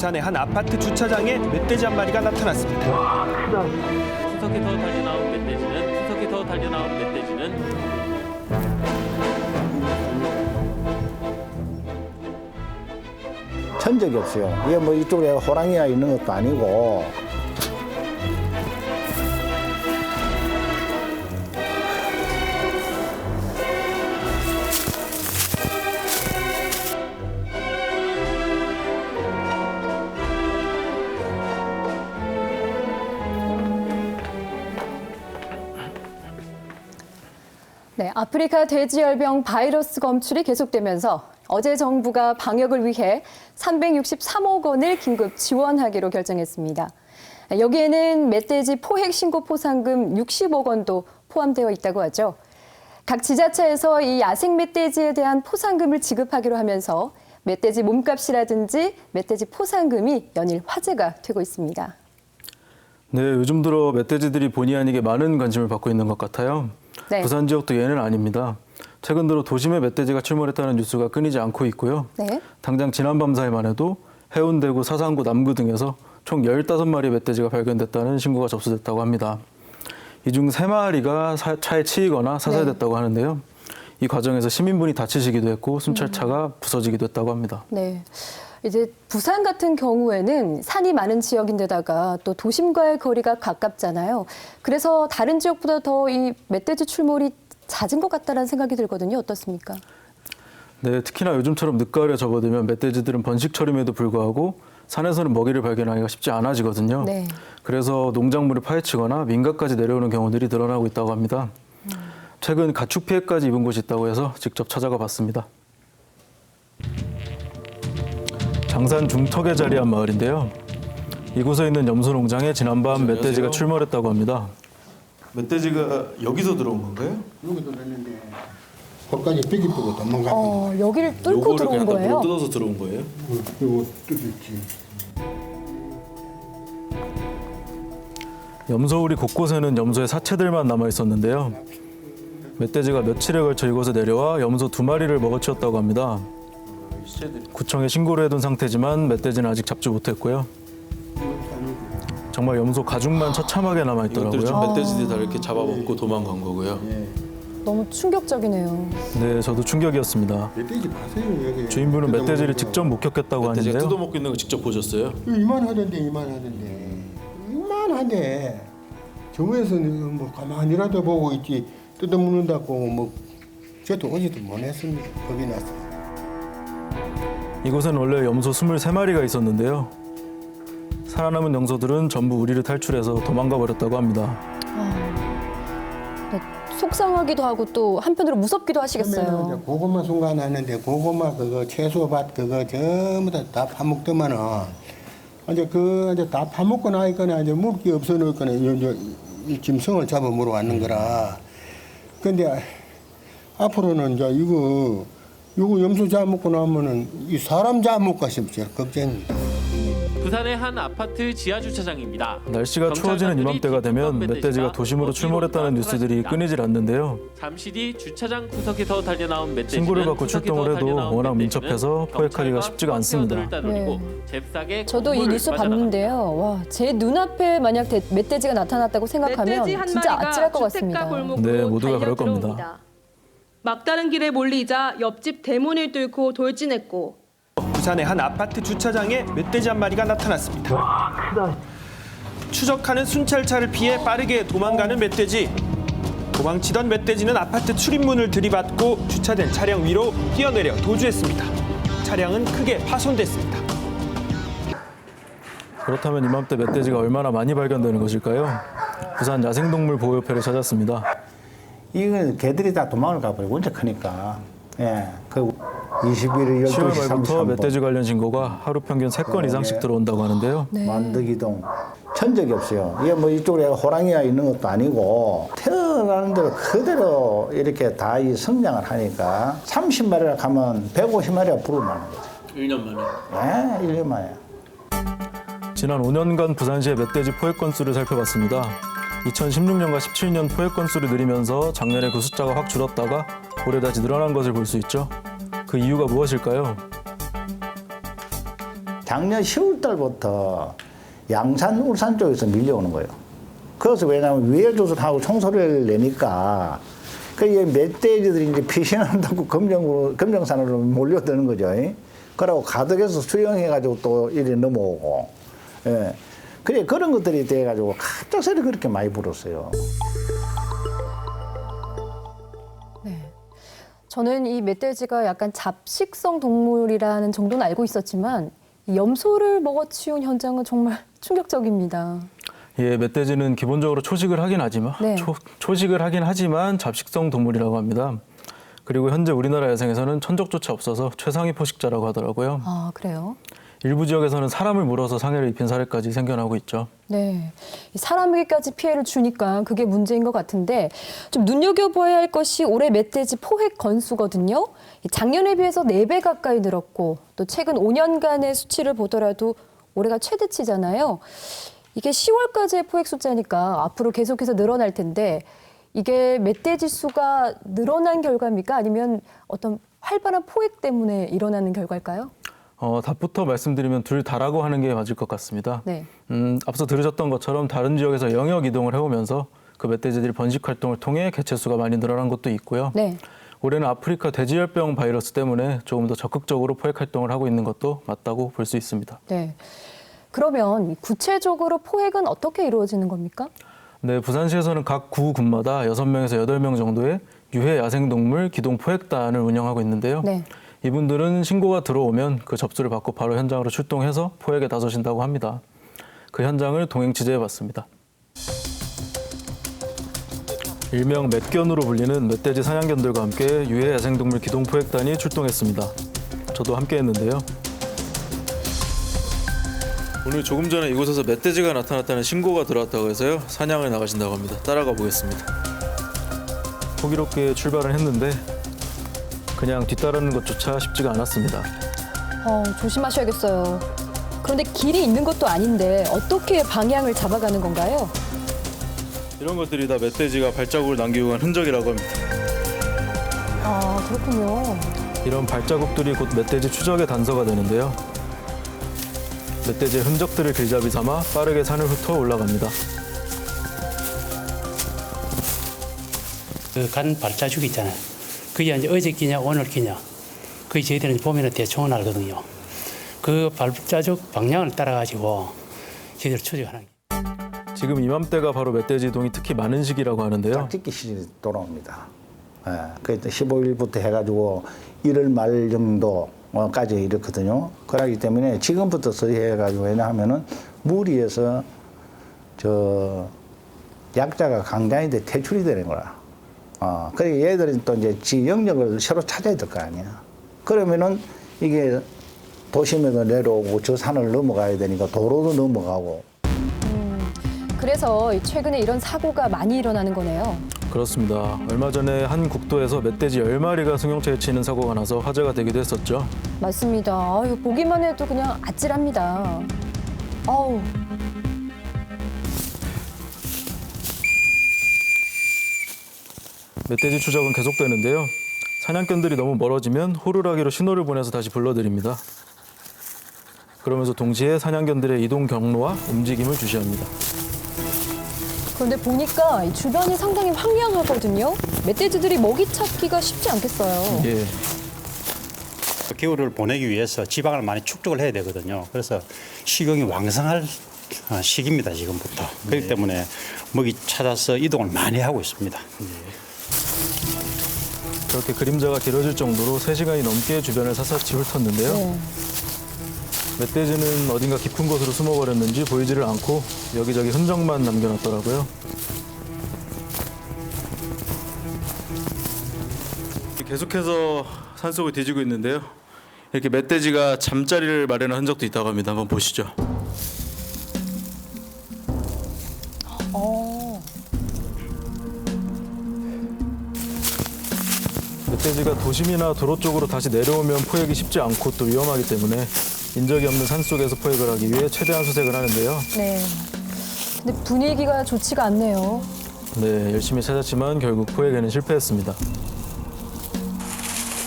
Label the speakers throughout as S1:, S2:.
S1: 부산의 한 아파트 주차장에 멧돼지 한 마리가 나타났습니다.
S2: 와, 크다.
S3: 수석에서 달려나온 멧돼지는
S4: 천적이 없어요. 이게 뭐 이쪽에 호랑이가 있는 것도 아니고.
S5: 네, 아프리카 돼지열병 바이러스 검출이 계속되면서 어제 정부가 방역을 위해 363억 원을 긴급 지원하기로 결정했습니다. 여기에는 멧돼지 포획 신고 포상금 60억 원도 포함되어 있다고 하죠. 각 지자체에서 이 야생 멧돼지에 대한 포상금을 지급하기로 하면서 멧돼지 몸값이라든지 멧돼지 포상금이 연일 화제가 되고 있습니다.
S6: 네, 요즘 들어 멧돼지들이 본의 아니게 많은 관심을 받고 있는 것 같아요.
S5: 네.
S6: 부산 지역도 예는 아닙니다. 최근 들어 도심에 멧돼지가 출몰했다는 뉴스가 끊이지 않고 있고요.
S5: 네.
S6: 당장 지난밤 사이만 해도 해운대구, 사상구, 남구 등에서 총 15마리의 멧돼지가 발견됐다는 신고가 접수됐다고 합니다. 이 중 3마리가 차에 치이거나 사살됐다고 하는데요. 이 과정에서 시민분이 다치시기도 했고 순찰차가 부서지기도 했다고 합니다.
S5: 네. 이제 부산 같은 경우에는 산이 많은 지역인데다가 또 도심과의 거리가 가깝잖아요. 그래서 다른 지역보다 더 이 멧돼지 출몰이 잦은 것 같다는 생각이 들거든요. 어떻습니까?
S6: 네, 특히나 요즘처럼 늦가을에 접어들면 멧돼지들은 번식철임에도 불구하고 산에서는 먹이를 발견하기가 쉽지 않아지거든요.
S5: 네.
S6: 그래서 농작물을 파헤치거나 민가까지 내려오는 경우들이 늘어나고 있다고 합니다. 최근 가축 피해까지 입은 곳이 있다고 해서 직접 찾아가 봤습니다. 장산 중턱에 자리한 마을인데요. 이곳에 있는 염소 농장에 지난밤 멧돼지가 출몰했다고 합니다.
S7: 멧돼지가 여기서 들어온 건가요?
S8: 여기도 됐는데 거기까지 삐기 쁘고 도망갔는데
S5: 여기를 뚫고 들어온 거예요?
S7: 뜯어서 들어온 거예요?
S8: 이거 뜯었지.
S6: 염소우리 곳곳에는 염소의 사체들만 남아 있었는데요. 멧돼지가 며칠에 걸쳐 이곳에 내려와 염소 2마리를 먹어치웠다고 합니다. 구청에 신고를 해둔 상태지만 멧돼지는 아직 잡지 못했고요. 정말 염소 가죽만 처참하게 남아
S7: 이것들 좀
S6: 있더라고요.
S7: 멧돼지들이 다 이렇게 잡아먹고 도망간 거고요.
S5: 너무 충격적이네요.
S6: 네, 저도 충격이었습니다.
S8: 멧돼지 봐세요 여기.
S6: 주인분은 멧돼지를 직접 목격했다고
S7: 멧돼지가
S6: 하는데요.
S7: 뜯어먹고 있는 거 직접 보셨어요?
S8: 이만하던데. 저에서는 뭐 가만히라도 보고 있지 뜯어먹는다고 뭐 저도 오지도 못했습니다. 겁이 나서.
S6: 이곳엔 원래 염소 23마리가 있었는데요. 살아남은 염소들은 전부 우리를 탈출해서 도망가 버렸다고 합니다.
S5: 네, 속상하기도 하고 또 한편으로 무섭기도
S8: 처음에는
S5: 하시겠어요.
S8: 이제 고구마 순간 하는데 고구마 그거 채소밭 그거 전부 다 파먹더만은 이제 다 파먹고 나니까 이제 먹을 게 없어 놓으니까 이제 이 짐승을 잡아 물어 왔는 거라. 근데 앞으로는 이제 이거 염소 잡아먹고 나면은 이 사람 잡아먹고 싶죠. 걱정입니다.
S3: 부산의 한 아파트 지하 주차장입니다.
S6: 날씨가 추워지는 이맘때가 되면 멧돼지가 도심으로 출몰했다는 뉴스들이 끊이질 않는데요.
S3: 잠시 뒤 주차장 구석에서 달려나온 멧돼지는
S6: 신고를 받고 출동을 해도 워낙 민첩해서 포획하기가 쉽지가 않습니다.
S5: 네.
S3: 잽싸게
S5: 저도 이 뉴스 봤는데요. 와, 제 눈앞에 만약 멧돼지가 나타났다고 생각하면
S9: 멧돼지 한
S5: 진짜
S9: 마리가
S5: 아찔할 것
S9: 주택가
S5: 같습니다.
S9: 골목으로
S6: 네, 모두가 그럴
S9: 달려들어옵니다.
S6: 겁니다.
S9: 막다른 길에 몰리자 옆집 대문을 뚫고 돌진했고
S1: 부산의 한 아파트 주차장에 멧돼지 한 마리가 나타났습니다.
S2: 와, 크다.
S1: 추적하는 순찰차를 피해 빠르게 도망가는 멧돼지. 도망치던 멧돼지는 아파트 출입문을 들이받고 주차된 차량 위로 뛰어내려 도주했습니다. 차량은 크게 파손됐습니다.
S6: 그렇다면 이맘때 멧돼지가 얼마나 많이 발견되는 것일까요? 부산 야생동물보호협회를 찾았습니다.
S4: 이건 개들이 다 도망을 가버리고 언제 크니까. 예, 그 21일
S6: 10월
S4: 12시
S6: 말부터
S4: 33분.
S6: 멧돼지 관련 신고가 하루 평균 3건 이상씩 들어온다고 하는데요.
S4: 만덕이동. 천적이 없어요. 이게 뭐 이쪽에 호랑이가 있는 것도 아니고 태어나는 대로 그대로 이렇게 다 이 성장을 하니까 30마리라 가면 150마리가 부르는 거죠.
S7: 1년 만에.
S4: 예, 1년 만에.
S6: 지난 5년간 부산시의 멧돼지 포획 건수를 살펴봤습니다. 2016년과 17년 포획 건수를 늘리면서 작년에 그 숫자가 확 줄었다가 올해 다시 늘어난 것을 볼 수 있죠. 그 이유가 무엇일까요?
S4: 작년 10월 달부터 양산, 울산 쪽에서 밀려오는 거예요. 그래서 왜냐하면 위해조선하고 총소리를 내니까 그 멧돼지들이 이제 피신한다고 금정산으로 몰려드는 거죠. 그러고 가덕에서 수영해가지고 또 이리 넘어오고. 예. 그래 그런 것들이 돼가지고 갑작스레 그렇게 많이 불었어요.
S5: 네. 저는 이 멧돼지가 약간 잡식성 동물이라는 정도는 알고 있었지만 이 염소를 먹어치운 현장은 정말 충격적입니다.
S6: 예, 멧돼지는 기본적으로 초식을 하긴 하지만
S5: 네.
S6: 초식을 하긴 하지만 잡식성 동물이라고 합니다. 그리고 현재 우리나라 야생에서는 천적조차 없어서 최상위 포식자라고 하더라고요.
S5: 아, 그래요?
S6: 일부 지역에서는 사람을 물어서 상해를 입힌 사례까지 생겨나고 있죠.
S5: 네. 이 사람에게까지 피해를 주니까 그게 문제인 것 같은데 좀 눈여겨봐야 할 것이 올해 멧돼지 포획 건수거든요. 작년에 비해서 4배 가까이 늘었고 또 최근 5년간의 수치를 보더라도 올해가 최대치잖아요. 이게 10월까지의 포획 숫자니까 앞으로 계속해서 늘어날 텐데 이게 멧돼지 수가 늘어난 결과입니까? 아니면 어떤 활발한 포획 때문에 일어나는 결과일까요?
S6: 답부터 말씀드리면 둘 다라고 하는 게 맞을 것 같습니다.
S5: 네.
S6: 앞서 들으셨던 것처럼 다른 지역에서 영역 이동을 해오면서 그 멧돼지들이 번식 활동을 통해 개체수가 많이 늘어난 것도 있고요.
S5: 네.
S6: 올해는 아프리카 돼지열병 바이러스 때문에 조금 더 적극적으로 포획 활동을 하고 있는 것도 맞다고 볼 수 있습니다.
S5: 네. 그러면 구체적으로 포획은 어떻게 이루어지는 겁니까?
S6: 네, 부산시에서는 각 구 군마다 6명에서 8명 정도의 유해 야생동물 기동 포획단을 운영하고 있는데요.
S5: 네.
S6: 이분들은 신고가 들어오면 그 접수를 받고 바로 현장으로 출동해서 포획에 나서신다고 합니다. 그 현장을 동행 취재해봤습니다. 일명 멧견으로 불리는 멧돼지 사냥견들과 함께 유해 야생동물 기동 포획단이 출동했습니다. 저도 함께 했는데요. 오늘 조금 전에 이곳에서 멧돼지가 나타났다는 신고가 들어왔다고 해서요. 사냥을 나가신다고 합니다. 따라가 보겠습니다. 호기롭게 출발을 했는데 그냥 뒤따르는 것조차 쉽지가 않았습니다.
S5: 조심하셔야겠어요. 그런데 길이 있는 것도 아닌데 어떻게 방향을 잡아가는 건가요?
S6: 이런 것들이 다 멧돼지가 발자국을 남기고 간 흔적이라고 합니다.
S5: 아, 그렇군요.
S6: 이런 발자국들이 곧 멧돼지 추적의 단서가 되는데요. 멧돼지의 흔적들을 길잡이 삼아 빠르게 산을 훑어 올라갑니다.
S2: 그 간 발자국 있잖아요. 그게 이제 어제 끼냐 오늘 끼냐. 그게 저희들은 보면은 대충은 알거든요. 그 발자국 방향을 따라가지고 저희들 추적하는 게.
S6: 지금 이맘때가 바로 멧돼지 이동이 특히 많은 시기라고 하는데요.
S4: 짝짓기 시즌이 돌아옵니다. 예, 그때 15일부터 해가지고 1월 말 정도까지 이렇거든요. 그러기 때문에 지금부터 서해가지고 왜냐하면은 무리에서 저 약자가 강장이 돼 퇴출이 되는 거라. 그러니까 얘들은 또 이제 지 영역을 새로 찾아야 될 거 아니야. 그러면은 이게 도심에도 내려오고 저 산을 넘어가야 되니까 도로도 넘어가고.
S5: 그래서 최근에 이런 사고가 많이 일어나는 거네요.
S6: 그렇습니다. 얼마 전에 한 국도에서 멧돼지 10마리가 승용차에 치이는 사고가 나서 화제가 되기도 했었죠.
S5: 맞습니다. 아유, 보기만 해도 그냥 아찔합니다. 아우.
S6: 멧돼지 추적은 계속되는데요. 사냥견들이 너무 멀어지면 호루라기로 신호를 보내서 다시 불러드립니다. 그러면서 동시에 사냥견들의 이동 경로와 움직임을 주시합니다.
S5: 그런데 보니까 이 주변이 상당히 황량하거든요. 멧돼지들이 먹이 찾기가 쉽지 않겠어요.
S6: 예.
S10: 겨울을 보내기 위해서 지방을 많이 축적을 해야 되거든요. 그래서 식용이 왕성할 시기입니다, 지금부터. 그렇기 때문에 먹이 찾아서 이동을 많이 하고 있습니다.
S6: 그렇게 그림자가 길어질 정도로 3시간이 넘게 주변을 샅샅이 훑었는데요.
S5: 네.
S6: 멧돼지는 어딘가 깊은 곳으로 숨어버렸는지 보이지를 않고 여기저기 흔적만 남겨놨더라고요. 계속해서 산속을 뒤지고 있는데요. 이렇게 멧돼지가 잠자리를 마련한 흔적도 있다고 합니다. 한번 보시죠. 멧돼지가 도심이나 도로 쪽으로 다시 내려오면 포획이 쉽지 않고 또 위험하기 때문에 인적이 없는 산속에서 포획을 하기 위해 최대한 수색을 하는데요.
S5: 네. 근데 분위기가 좋지가 않네요.
S6: 네, 열심히 찾았지만 결국 포획에는 실패했습니다.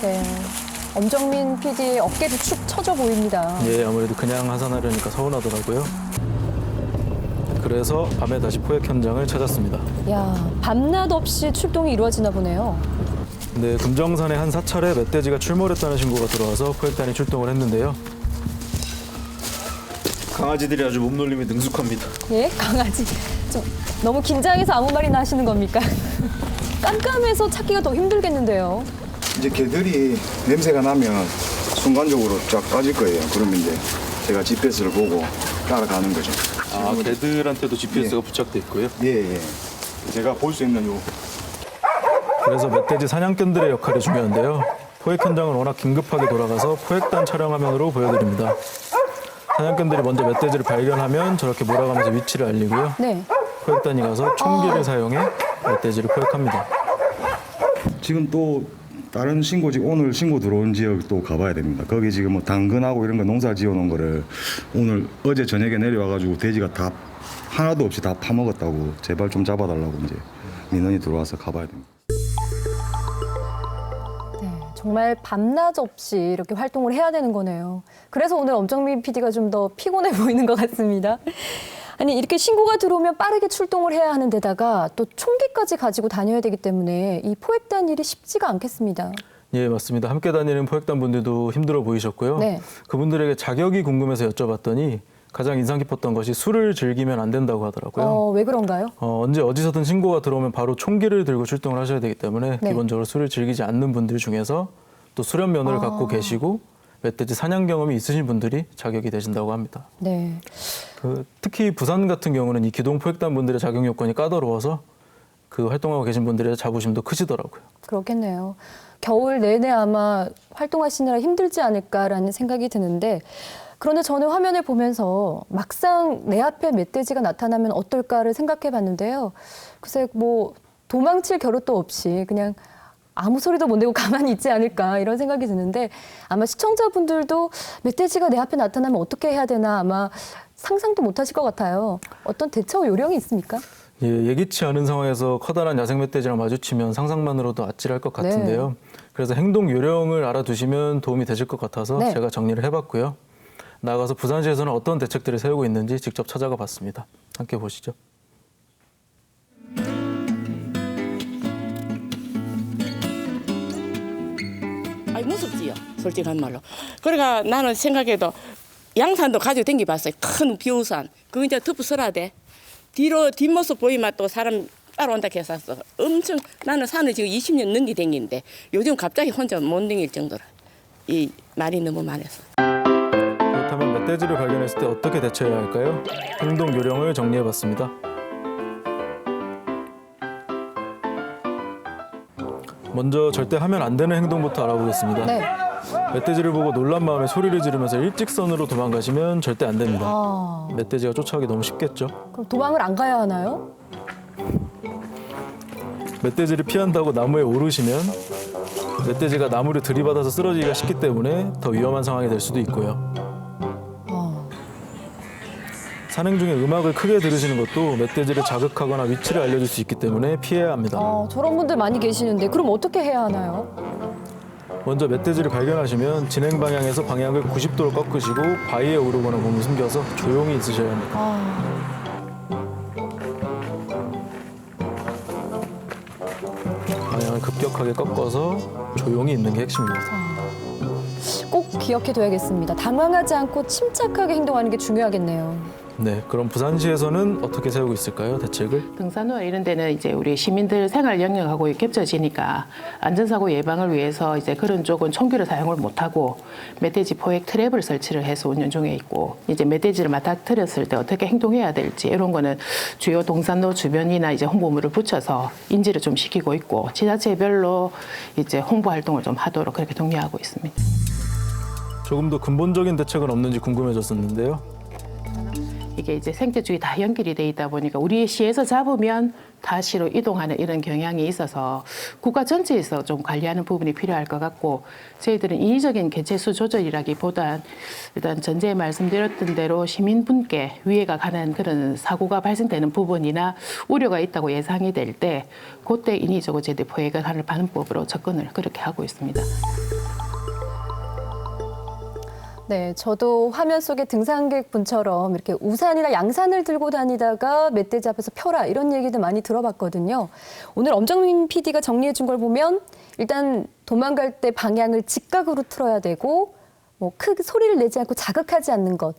S5: 네. 엄정민 PD의 어깨도 축 처져 보입니다.
S6: 예, 아무래도 그냥 하산하려니까 서운하더라고요. 그래서 밤에 다시 포획 현장을 찾았습니다.
S5: 야, 밤낮 없이 출동이 이루어지나 보네요.
S6: 네, 금정산에 한 사찰에 멧돼지가 출몰했다는 신고가 들어와서 포획단이 출동을 했는데요. 강아지들이 아주 몸놀림에 능숙합니다.
S5: 예, 강아지. 좀 너무 긴장해서 아무 말이나 하시는 겁니까? 깜깜해서 찾기가 더 힘들겠는데요.
S11: 이제 개들이 냄새가 나면 순간적으로 쫙 빠질 거예요. 그러면 이제 제가 GPS를 보고 따라가는 거죠.
S6: 아, 개들한테도 GPS가 부착돼 있고요?
S11: 예, 예. 제가 볼 수 있는 요
S6: 그래서 멧돼지 사냥견들의 역할이 중요한데요. 포획 현장은 워낙 긴급하게 돌아가서 포획단 촬영 화면으로 보여드립니다. 사냥견들이 먼저 멧돼지를 발견하면 저렇게 몰아가면서 위치를 알리고요.
S5: 네.
S6: 포획단이 가서 총기를 사용해 멧돼지를 포획합니다.
S11: 지금 또 다른 신고지 오늘 신고 들어온 지역 또 가봐야 됩니다. 거기 지금 뭐 당근하고 이런 거 농사 지어놓은 거를 오늘 어제 저녁에 내려와가지고 돼지가 다 하나도 없이 다 파먹었다고 제발 좀 잡아달라고 이제 민원이 들어와서 가봐야 됩니다.
S5: 네, 정말 밤낮 없이 이렇게 활동을 해야 되는 거네요. 그래서 오늘 엄정민 PD가 좀 더 피곤해 보이는 것 같습니다. 아니, 이렇게 신고가 들어오면 빠르게 출동을 해야 하는 데다가 또 총기까지 가지고 다녀야 되기 때문에 이 포획단 일이 쉽지가 않겠습니다.
S6: 예, 맞습니다. 함께 다니는 포획단 분들도 힘들어 보이셨고요.
S5: 네.
S6: 그분들에게 자격이 궁금해서 여쭤봤더니 가장 인상 깊었던 것이 술을 즐기면 안 된다고 하더라고요.
S5: 왜 그런가요?
S6: 언제 어디서든 신고가 들어오면 바로 총기를 들고 출동을 하셔야 되기 때문에
S5: 네.
S6: 기본적으로 술을 즐기지 않는 분들 중에서 또 수련면허를 갖고 계시고 멧돼지 사냥 경험이 있으신 분들이 자격이 되신다고 합니다.
S5: 네.
S6: 특히 부산 같은 경우는 이 기동 포획단 분들의 자격 요건이 까다로워서 그 활동하고 계신 분들의 자부심도 크시더라고요.
S5: 그렇겠네요. 겨울 내내 아마 활동하시느라 힘들지 않을까라는 생각이 드는데 그런데 저는 화면을 보면서 막상 내 앞에 멧돼지가 나타나면 어떨까를 생각해 봤는데요. 글쎄 뭐 도망칠 겨를도 없이 그냥 아무 소리도 못 내고 가만히 있지 않을까 이런 생각이 드는데 아마 시청자분들도 멧돼지가 내 앞에 나타나면 어떻게 해야 되나 아마 상상도 못 하실 것 같아요. 어떤 대처 요령이 있습니까?
S6: 예, 예기치 않은 상황에서 커다란 야생 멧돼지랑 마주치면 상상만으로도 아찔할 것 같은데요. 그래서 행동 요령을 알아두시면 도움이 되실 것 같아서 제가 정리를 해봤고요. 나아가서 부산시에서는 어떤 대책들을 세우고 있는지 직접 찾아가 봤습니다. 함께 보시죠.
S12: 아니 무섭지요, 솔직한 말로. 그러니까 나는 생각해도 양산도 가지고 댕겨봤어요. 큰 비우산. 그거 이제 덮어 써야 돼. 뒤로 뒷모습 보이면 또 사람 따라온다 해서 엄청 나는 산을 지금 20년 넘게 댕기는데 요즘 갑자기 혼자 못 댕길 정도로 이 말이 너무 많아서.
S6: 그렇다면 멧돼지를 발견했을 때 어떻게 대처해야 할까요? 행동 요령을 정리해봤습니다. 먼저 절대 하면 안 되는 행동부터 알아보겠습니다.
S5: 네.
S6: 멧돼지를 보고 놀란 마음에 소리를 지르면서 일직선으로 도망가시면 절대 안 됩니다. 멧돼지가 쫓아오기 너무 쉽겠죠.
S5: 그럼 도망을 안 가야 하나요?
S6: 멧돼지를 피한다고 나무에 오르시면 멧돼지가 나무를 들이받아서 쓰러지기가 쉽기 때문에 더 위험한 상황이 될 수도 있고요. 산행 중에 음악을 크게 들으시는 것도 멧돼지를 자극하거나 위치를 알려줄 수 있기 때문에 피해야 합니다.
S5: 저런 분들 많이 계시는데 그럼 어떻게 해야 하나요?
S6: 먼저 멧돼지를 발견하시면 진행 방향에서 방향을 90도로 꺾으시고 바위에 오르거나 몸을 숨겨서 조용히 있으셔야 합니다. 방향을 급격하게 꺾어서 조용히 있는 게 핵심입니다.
S5: 꼭 기억해둬야겠습니다. 당황하지 않고 침착하게 행동하는 게 중요하겠네요.
S6: 네, 그럼 부산시에서는 어떻게 세우고 있을까요, 대책을?
S12: 등산로나 이런 데는 이제 우리 시민들 생활 영역하고 겹쳐지니까 안전사고 예방을 위해서 이제 그런 쪽은 총기를 사용을 못하고 멧돼지 포획 트랩을 설치를 해서 운영 중에 있고 이제 멧돼지를 맞닥뜨렸을 때 어떻게 행동해야 될지 이런 거는 주요 동산로 주변이나 이제 홍보물을 붙여서 인지를 좀 시키고 있고 지자체별로 이제 홍보 활동을 좀 하도록 그렇게 독려하고 있습니다.
S6: 조금 더 근본적인 대책은 없는지 궁금해졌었는데요.
S12: 이게 이제 생태쪽이 다 연결이 돼 있다 보니까 우리 시에서 잡으면 다시로 이동하는 이런 경향이 있어서 국가 전체에서 좀 관리하는 부분이 필요할 것 같고 저희들은 인위적인 개체수 조절이라기보단 일단 전제에 말씀드렸던 대로 시민분께 위해가 가는 그런 사고가 발생되는 부분이나 우려가 있다고 예상이 될 때 그때 인위적으로 제대 포획을 하는 방법으로 접근을 그렇게 하고 있습니다.
S5: 네, 저도 화면 속의 등산객 분처럼 이렇게 우산이나 양산을 들고 다니다가 멧돼지 앞에서 펴라 이런 얘기도 많이 들어봤거든요. 오늘 엄정민 PD가 정리해 준 걸 보면 일단 도망갈 때 방향을 직각으로 틀어야 되고 뭐 크게 소리를 내지 않고 자극하지 않는 것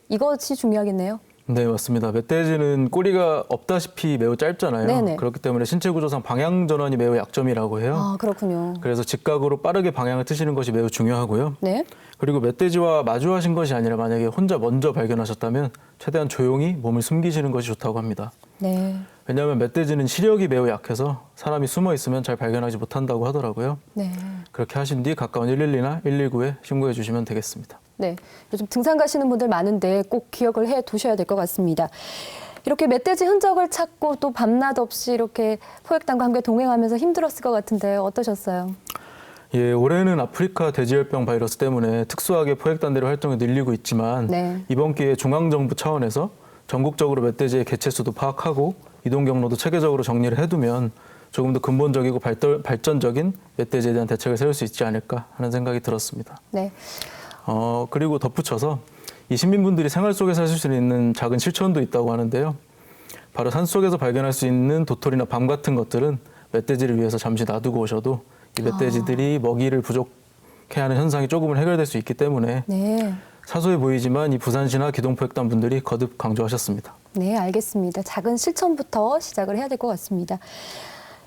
S5: 이것이 중요하겠네요.
S6: 네, 맞습니다. 멧돼지는 꼬리가 없다시피 매우 짧잖아요.
S5: 네네.
S6: 그렇기 때문에 신체 구조상 방향 전환이 매우 약점이라고 해요.
S5: 아, 그렇군요.
S6: 그래서 직각으로 빠르게 방향을 트시는 것이 매우 중요하고요.
S5: 네.
S6: 그리고 멧돼지와 마주하신 것이 아니라 만약에 혼자 먼저 발견하셨다면 최대한 조용히 몸을 숨기시는 것이 좋다고 합니다.
S5: 네.
S6: 왜냐하면 멧돼지는 시력이 매우 약해서 사람이 숨어 있으면 잘 발견하지 못한다고 하더라고요.
S5: 네.
S6: 그렇게 하신 뒤 가까운 112나 119에 신고해 주시면 되겠습니다.
S5: 네. 요즘 등산 가시는 분들 많은데 꼭 기억을 해 두셔야 될 것 같습니다. 이렇게 멧돼지 흔적을 찾고 또 밤낮 없이 이렇게 포획단과 함께 동행하면서 힘들었을 것 같은데 어떠셨어요?
S6: 예, 올해는 아프리카 돼지열병 바이러스 때문에 특수하게 포획단들의 활동이 늘리고 있지만
S5: 네.
S6: 이번 기회에 중앙정부 차원에서 전국적으로 멧돼지의 개체수도 파악하고 이동 경로도 체계적으로 정리를 해두면 조금 더 근본적이고 발전적인 멧돼지에 대한 대책을 세울 수 있지 않을까 하는 생각이 들었습니다.
S5: 네.
S6: 그리고 덧붙여서 이 시민분들이 생활 속에서 하실 수 있는 작은 실천도 있다고 하는데요. 바로 산속에서 발견할 수 있는 도토리나 밤 같은 것들은 멧돼지를 위해서 잠시 놔두고 오셔도 이 멧돼지들이 먹이를 부족해하는 현상이 조금은 해결될 수 있기 때문에
S5: 네.
S6: 사소해 보이지만 이 부산시나 기동포획단 분들이 거듭 강조하셨습니다.
S5: 네, 알겠습니다. 작은 실천부터 시작을 해야 될 것 같습니다.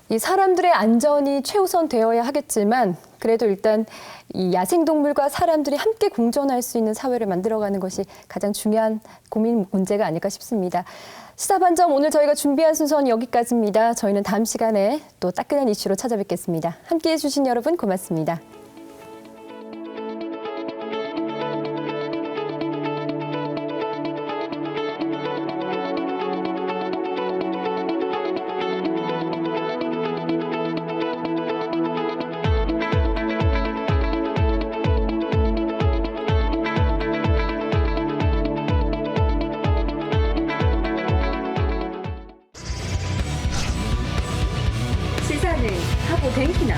S5: 이 사람들의 안전이 최우선 되어야 하겠지만 그래도 일단 이 야생동물과 사람들이 함께 공존할 수 있는 사회를 만들어가는 것이 가장 중요한 고민 문제가 아닐까 싶습니다. 시사반점 오늘 저희가 준비한 순서는 여기까지입니다. 저희는 다음 시간에 또 따끈한 이슈로 찾아뵙겠습니다. 함께해 주신 여러분 고맙습니다. 시사는 하고 댕기나